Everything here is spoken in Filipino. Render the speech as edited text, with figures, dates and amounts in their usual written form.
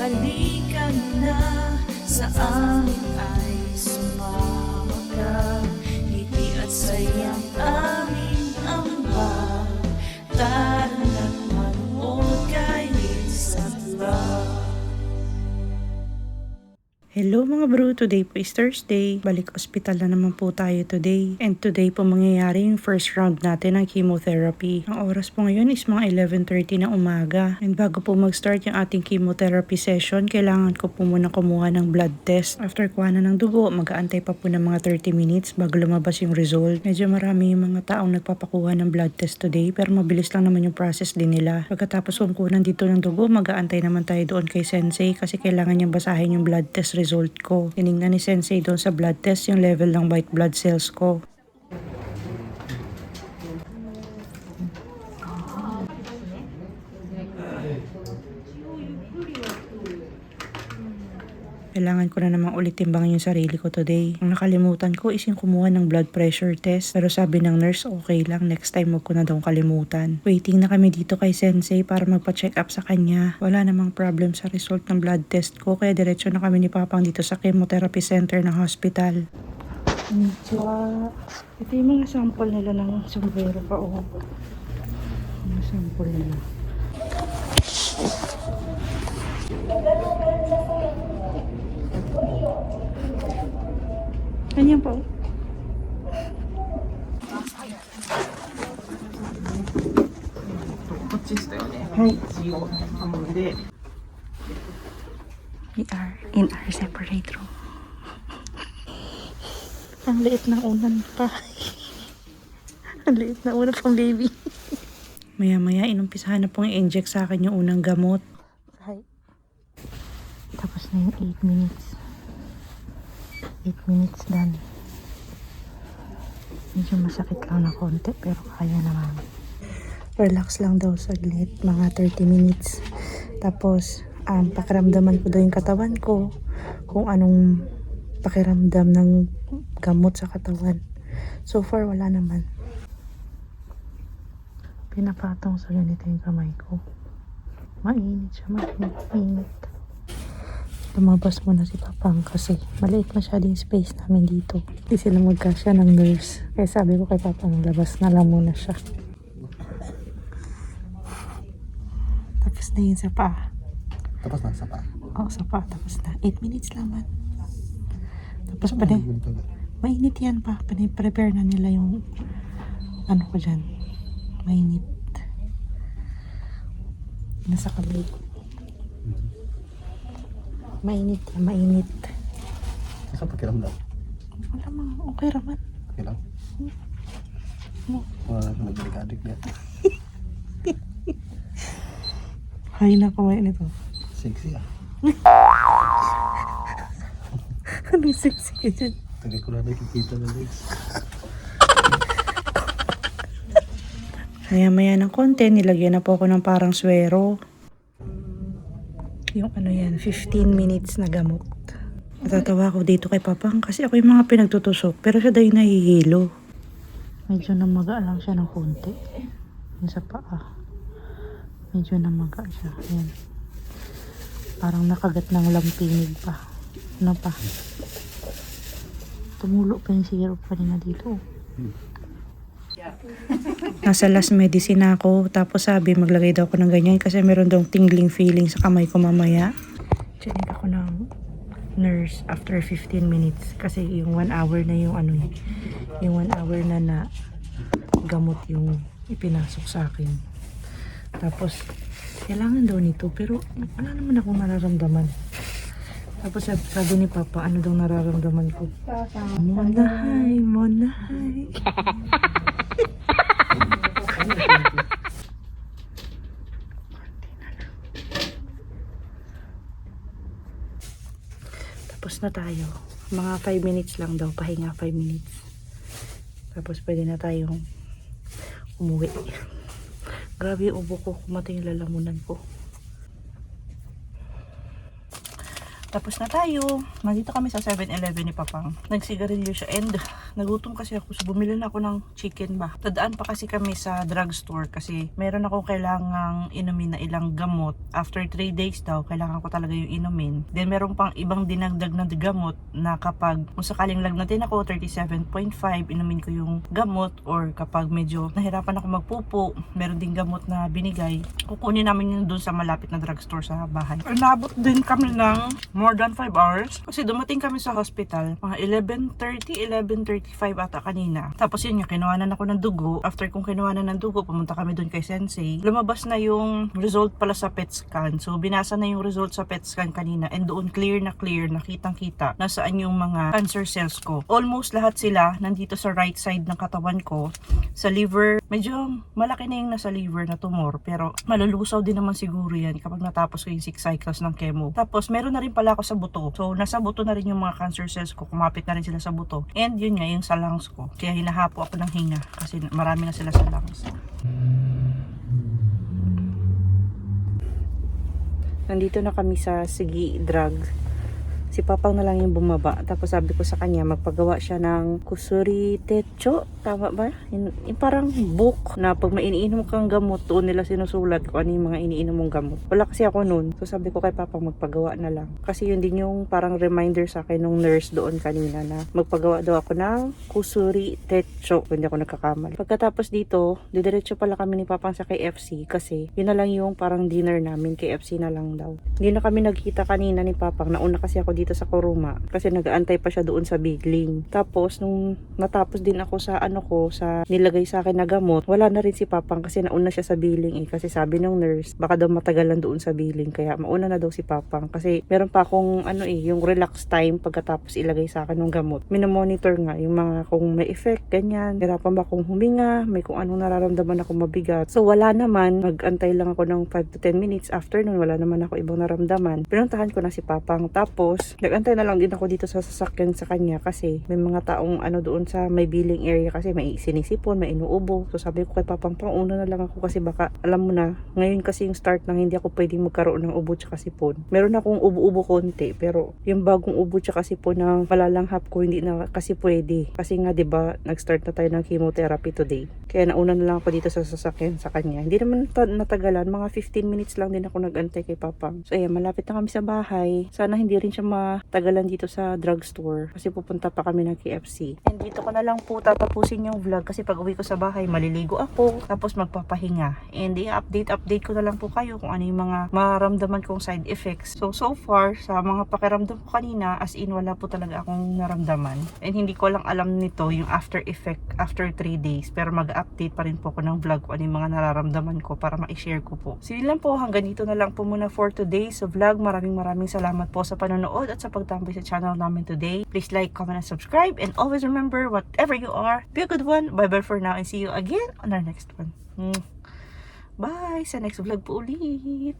Halikan na sa amin ay sumama ka. Ngiti at sayang aming ambag. Tara na't manood kay Isabel. Hello mga bro, today po is Thursday. Balik ospital na naman po tayo today. And today po mangyayari yung first round natin ng chemotherapy. Ang oras po ngayon is mga 11:30 ng umaga. And bago po mag-start yung ating chemotherapy session, kailangan ko po muna kumuha ng blood test. After kuha na ng dugo, mag-aantay pa po ng mga 30 minutes bago lumabas yung result. Medyo marami yung mga taong nagpapakuha ng blood test today, pero mabilis lang naman yung process din nila. Pagkatapos kung kunan dito ng dugo, mag-aantay naman tayo doon kay Sensei kasi kailangan niyang basahin yung blood test result ko. Tinignan ni Sensei doon sa blood test yung level ng white blood cells ko. Kailangan ko na namang ulit timbangin yung sarili ko today. Ang nakalimutan ko is yung kumuha ng blood pressure test. Pero sabi ng nurse, okay lang. Next time wag ko na daw kalimutan. Waiting na kami dito kay Sensei para magpa-check up sa kanya. Wala namang problem sa result ng blood test ko. Kaya diretso na kami ni Papang dito sa chemotherapy center ng hospital. Konnichiwa. Ito yung mga sample nila ng sombrero pa. Mga sample nila. Ganyan po. We are in our separate room. Ang liit ng unan pa. Ang liit na unan pang baby. Maya-maya, inumpisahan na pong i-inject sa akin yung unang gamot. Hi. Tapos na yung 8 minutes. 8 minutes done. Medyo masakit lang na konti pero kaya naman. Relax lang daw saglit, mga 30 minutes. Tapos, pakiramdaman ko daw yung katawan ko kung anong pakiramdam ng gamot sa katawan. So far, wala naman. Pinapatong sa ganito yung kamay ko. Mainit siya, mainit. Lumabas muna si Papang kasi maliit masyadong space namin dito. Hindi sila magkasya ng nurse. Kaya sabi ko kay Papang, labas na lang muna siya. Tapos na yun sa paa. Tapos na sa paa. Oo, sa paa. Tapos na. 8 minutes lang man. Tapos pa mainit yan pa. Prepare na nila yung ano ko dyan. Mainit. Nasa kamay ko. Mainit yan, mainit. Sa pakiramdam. Wala mga okay raman. Okay lang. Wala na nag-adik niya. Hay na kamay nito. Sexy ah. Anong sexy ka dyan? Tagal ko na nakikita na legs. Maya-maya ng konti, nilagyan na po ako ng parang swero. Yung ano yan, 15 minutes na gamot. Natatawa ko dito kay Papang kasi ako yung mga pinagtutusok pero siya daw yung nahihilo. Medyo namaga lang siya ng konti. Yung sa paa. Medyo namaga siya. Ayan. Parang nakagat ng lampinig pa. Ano pa? Tumulo pa yung syrup kanina dito. Nasa last medicine na ako. Tapos sabi maglagay daw ako ng ganyan kasi meron daw tingling feeling sa kamay ko mamaya. Chinig ako ng nurse after 15 minutes. Kasi yung 1 hour na yung ano yung 1 hour na gamot yung ipinasok sa akin. Tapos kailangan daw nito pero wala naman akong nararamdaman. Tapos sabi ni Papa, ano daw nararamdaman ko? Monahay, monahay. Tapos na tayo. Mga 5 minutes lang daw. Pahinga 5 minutes. Tapos pwede na tayong umuwi. Grabe yung ubo ko. Kumatay yung lalamunan ko. Tapos na tayo. Nandito kami sa 7-Eleven ni Papang. Nagsigarilyo siya and nagutom kasi ako. So bumili na ako ng chicken ba. Tadaan pa kasi kami sa drugstore kasi meron akong kailangang inumin na ilang gamot. After 3 days daw, kailangan ko talaga yung inumin. Then meron pang ibang dinagdag na gamot na kapag kung sakaling lagnatin ako 37.5, inumin ko yung gamot, or kapag medyo nahirapan ako magpupo, meron ding gamot na binigay. Kukunin namin yun doon sa malapit na drugstore sa bahay. Nabot din kami ng more than 5 hours kasi dumating kami sa hospital mga 11:35 ata kanina. Tapos yun nga, kinuhanan ako ng dugo. After kong kinuhanan ng dugo, pumunta kami doon kay Sensei. Lumabas na yung result pala sa PET scan. So binasa na yung result sa PET scan kanina and doon clear, nakitang kita nasaan yung mga cancer cells ko. Almost lahat sila nandito sa right side ng katawan ko. Sa liver, medyo malaki na yung nasa liver na tumor, pero malulusaw din naman siguro yan kapag natapos ko yung 6 cycles ng chemo. Tapos meron na rin pala ako sa buto. So nasa buto na rin yung mga cancer cells ko, kumapit na rin sila sa buto. And yun nga, yung sa lungs ko. Kaya hinahapo ako ng hinga kasi marami na sila sa lungs. Nandito na kami sa Sigi Drug. Si Papang na lang yung bumaba. Tapos sabi ko sa kanya, magpagawa siya ng kusuri techo. Tama ba? Yung parang book na pag may iniinom kang gamot, doon nila sinusulat kung ano yung mga iniinom mong gamot. Wala kasi ako noon. So sabi ko kay Papang, magpagawa na lang. Kasi yun din yung parang reminder sa akin nung nurse doon kanina na magpagawa daw ako ng kusuri techo. Kung hindi ako nagkakamali. Pagkatapos dito, didiretso pala kami ni Papang sa KFC kasi yun na lang yung parang dinner namin. KFC na lang daw. Hindi na kami nagkita kanina ni Papang. Nauna kasi ako dito sa Kuruma kasi nag-aantay pa siya doon sa Bigling. Tapos nung natapos din ako sa sa nilagay sa akin na gamot, wala na rin si Papang kasi nauna siya sa billing kasi sabi ng nurse baka daw matagalan doon sa billing kaya mauna na daw si Papang kasi meron pa akong yung relax time pagkatapos ilagay sa akin ng gamot. Minomonitor nga yung mga kung may effect ganyan, hirapan ba akong huminga, may kung anong nararamdaman ako mabigat. So wala naman, mag-antay lang ako ng 5 to 10 minutes. After nun wala naman ako ibang naramdaman. Pinuntahan ko na si Papang, tapos nag-antay na lang din ako dito sa sasakyan sa kanya kasi may mga taong doon sa may billing area kasi may sinisipon, may inuubo. So sabi ko kay Papang, una na lang ako kasi baka alam mo na, ngayon kasi yung start ng hindi ako pwedeng magkaroon ng ubo tsaka sipon. Meron akong ubo-ubo konti pero yung bagong ubo tsaka sipon na malalanghap ko hindi na kasi pwede. Kasi nga 'di ba nag-start na tayo ng chemotherapy today. Kaya nauna na lang ako dito sa sasakyan sa kanya. Hindi naman natagalan, mga 15 minutes lang din ako nag-antay kay Papang. So ayan, malapit na kami sa bahay. Sana hindi rin siya matagalan dito sa drugstore kasi pupunta pa kami ng KFC. And dito ko na lang po tatapusin yung vlog kasi pag uwi ko sa bahay maliligo ako tapos magpapahinga. And i-update ko na lang po kayo kung ano yung mga maramdaman kong side effects. So far sa mga pakiramdam ko kanina, as in wala po talaga akong naramdaman. And hindi ko lang alam nito yung after effect after 3 days. Pero mag-update pa rin po ako ng vlog kung ano yung mga nararamdaman ko para ma-share ko po. So yun lang po, hanggang dito na lang po muna for today's vlog. Maraming salamat po sa panonood at sa pagtambay sa channel namin today. Please like, comment, and subscribe. And always remember, whatever you are, be a good one. Bye-bye for now and see you again on our next one. Bye! Sa next vlog po ulit!